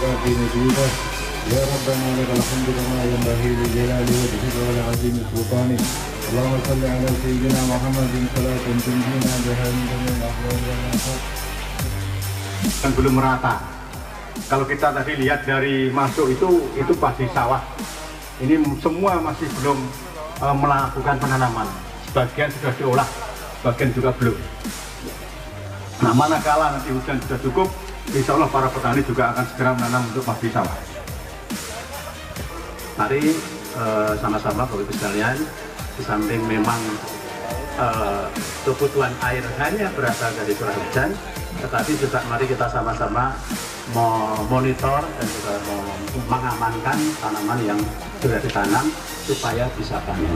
وميقات نبيك يا ربنا لك الحمد كما ينبغي لجلال وجهك ولعظيم سلطانك. اللهم صل على سيدنا محمد صلاة تنجينا بها من جميع الأحوال والآفات. Belum merata. Kalau kita tadi lihat dari masuk itu pasti sawah. Ini semua masih belum melakukan penanaman. Sebagian sudah diolah, sebagian juga belum. Nah, manakala nanti hujan sudah cukup, insya Allah para petani juga akan segera menanam untuk padi sawah. Mari sama-sama Bapak Ibu sekalian, di samping memang kebutuhan air hanya berasal dari curah hujan, tetapi juga mari kita sama-sama memonitor dan juga mengamankan tanaman yang sudah ditanam supaya bisa panen.